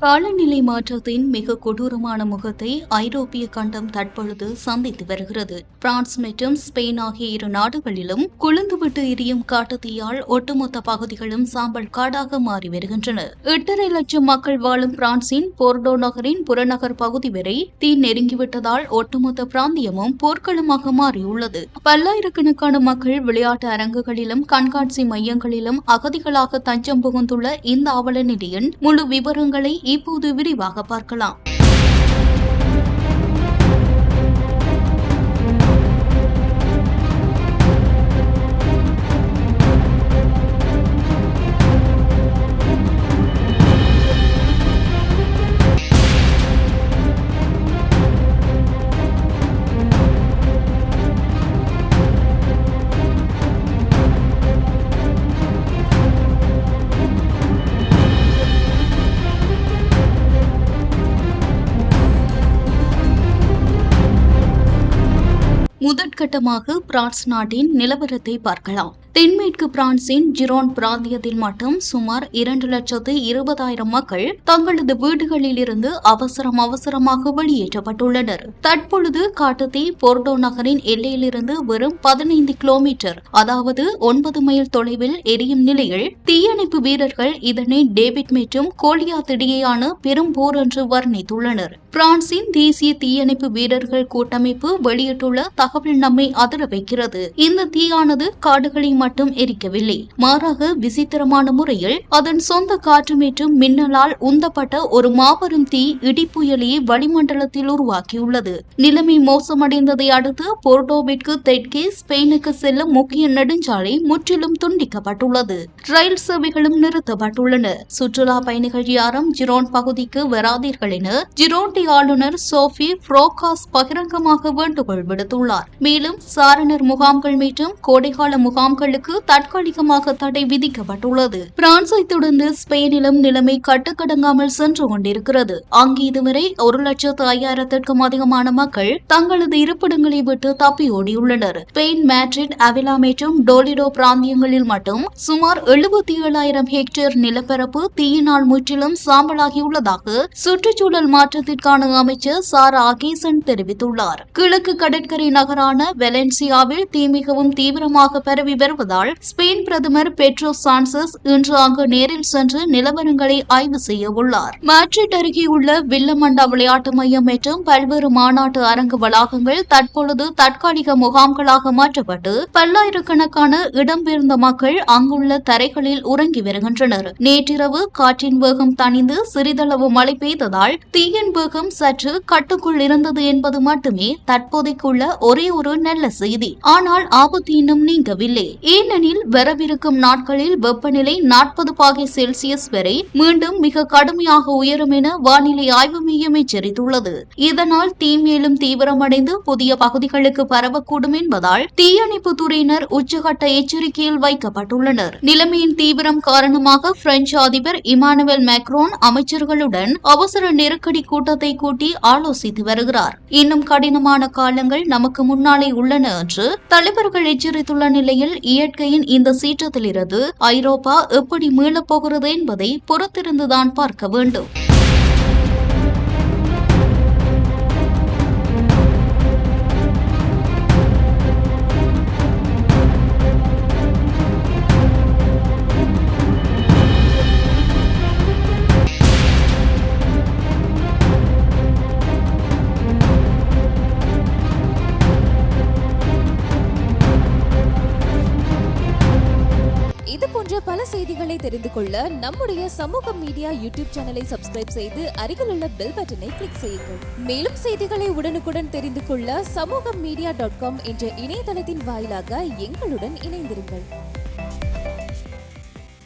காலநிலை மாற்றத்தின் மிக கொடூரமான முகத்தை ஐரோப்பிய கண்டம் தற்பொழுது சந்தித்து வருகிறது. பிரான்ஸ் மற்றும் ஸ்பெயின் ஆகிய இரு நாடுகளிலும் கொழுந்துவிட்டு எரியும் காட்டுத்தீயால் ஒட்டுமொத்த பகுதிகளும் சாம்பல் காடாக மாறி வருகின்றன. 8.5 லட்சம் மக்கள் வாழும் பிரான்சின் போர்டோ நகரின் புறநகர் பகுதி வரை தீ நெருங்கிவிட்டதால் ஒட்டுமொத்த பிராந்தியமும் போர்க்களமாக மாறியுள்ளது. பல்லாயிரக்கணக்கான மக்கள் விளையாட்டு அரங்குகளிலும் கண்காட்சி மையங்களிலும் அகதிகளாக தஞ்சம் புகுந்துள்ள இந்த அவல நிலையின் முழு விவரங்களை இப்போது விரிவாக பார்க்கலாம். முதற்கட்டமாக பிரான்ஸ் நாட்டின் நிலவரத்தை பார்க்கலாம். தென்மேற்கு பிரான்சின் ஜிரோன் பிராந்தியத்தில் மட்டும் சுமார் 2,20,000 மக்கள் தங்களது வீடுகளில் இருந்து அவசரமாக வெளியேற்றப்பட்டுள்ளனர். தற்பொழுது காட்டுத்தீ போர்டோ நகரின் எல்லையிலிருந்து வெறும் 15 கிலோமீட்டர், அதாவது 9 மைல் தொலைவில் எரியும் நிலையில் தீயணைப்பு வீரர்கள் இதனை டேவிட் மற்றும் கோலியாத் இடையேயான பெரும் போர் என்று வர்ணித்துள்ளனர். பிரான்சின் தேசிய தீயணைப்பு வீரர்கள் கூட்டமைப்பு வெளியிட்டுள்ள தகவல் நம்மை அதிர வைக்கிறது. இந்த தீயானது காடுகளை மட்டும் எரிக்கவில்லை, மாறாக விசித்திரமான முறையில் அதன் சொந்த காற்று மற்றும் மின்னலால் உந்தப்பட்ட ஒரு மாபெரும் தீ இடிப்புயலையை வளிமண்டலத்தில் உருவாக்கியுள்ளது. நிலைமை மோசமடைந்ததை அடுத்து போர்டோவிற்கு தெற்கே ஸ்பெயினுக்கு செல்லும் முக்கிய நெடுஞ்சாலை முற்றிலும் துண்டிக்கப்பட்டுள்ளது. ரயில் சேவைகளும் நிறுத்தப்பட்டுள்ளன. சுற்றுலா பயணிகள் யாரும் ஜிரோன் பகுதிக்கு வராதீர்கள் என ஜிரோண்டி ஆளுநர் சோஃபி புரோகாஸ் பகிரங்கமாக வேண்டுகோள் விடுத்துள்ளார். மேலும் சாரணர் முகாம்கள் மற்றும் கோடைகால முகாம்களுக்கு தற்காலிகமாக தடை விதிக்கப்பட்டுள்ளது. பிரான்சை தொடர்ந்து ஸ்பெயினிலும் நிலைமை கட்டுக்கடங்காமல் சென்று கொண்டிருக்கிறது. அங்கு இதுவரை 1,05,000க்கும் அதிகமான மக்கள் தங்களது இருப்பிடங்களை விட்டு தப்பி ஓடியுள்ளனர். ஸ்பெயின் மேட்ரிட், அவிலா மற்றும் டோலிடோ பிராந்தியங்களில் மட்டும் சுமார் 77,000 ஹெக்டேர் நிலப்பரப்பு தீயினால் முற்றிலும் சாம்பலாகியுள்ளதாக சுற்றுச்சூழல் மாற்றத்திற்கான அமைச்சர் சாரா அகேசன் தெரிவித்துள்ளார். கிழக்கு கடற்கரை நகரான வெலன்சியாவில் தீ மிகவும் தீவிரமாக பரவி வருவதால் ஸ்பெயின் பிரதமர் பெட்ரோ சான்சஸ் இன்று அங்கு நேரில் சென்று நிலவரங்களை ஆய்வு செய்ய உள்ளார். மேட்ரிட் அருகே உள்ள வில்லமண்டா விளையாட்டு மையம் மற்றும் பல்வேறு மாநாட்டு அரங்கு வளாகங்கள் தற்பொழுது தற்காலிக முகாம்களாக மாற்றப்பட்டு பல்லாயிரக்கணக்கான இடம்பெயர்ந்த மக்கள் அங்குள்ள தரைகளில் உறங்கி வருகின்றனர். நேற்றிரவு காற்றின் வேகம் தணிந்து சிறிதளவு மழை பெய்ததால் தீயின் வேகம் சற்று கட்டுக்குள் இருந்தது என்பது மட்டுமே தற்போதைக்குள்ள ஒரே ஒரு நல்ல செய்தி. ஆனால் ஆபத்து இன்னும் நீங்கவில்லை. ஏனெனில் வரவிருக்கும் நாட்களில் வெப்பநிலை 40 பாகை செல்சியஸ் வரை மீண்டும் மிக கடுமையாக உயரும் என வானிலை ஆய்வு மையம் எச்சரித்துள்ளது. இதனால் தீ மேலும் தீவிரமடைந்து புதிய பகுதிகளுக்கு பரவக்கூடும் என்பதால் தீயணைப்பு துறையினர் உச்சகட்ட எச்சரிக்கையில் வைக்கப்பட்டுள்ளனர். நிலைமையின் தீவிரம் காரணமாக பிரெஞ்சு அதிபர் இமானுவேல் மேக்ரோன் அமைச்சர்களுடன் அவசர நெருக்கடி கூட்டத்தை கூட்டி ஆலோசித்து வருகிறார். இன்னும் கடினமான காலங்கள் நமக்கு முன்னாலே உள்ளன என்று தலைவர்கள் எச்சரித்துள்ள நிலையில் இயற்கையின் இந்த சீற்றத்திலிருந்து ஐரோப்பா எப்படி மீளப் போகிறது என்பதை பொறுத்திருந்துதான் பார்க்க வேண்டும். இது போன்ற பல செய்திகளை தெரிந்து கொள்ள நம்முடைய சமூக மீடியா யூடியூப் சேனலை சப்ஸ்கிரைப் செய்து அருகிலுள்ள பெல் பட்டனை கிளிக் செய்யுங்கள். மேலும் செய்திகளை உடனுக்குடன் தெரிந்து கொள்ள சமூகமீடியா.com என்ற இணையதளத்தின் வாயிலாக எங்களுடன் இணைந்திருங்கள்.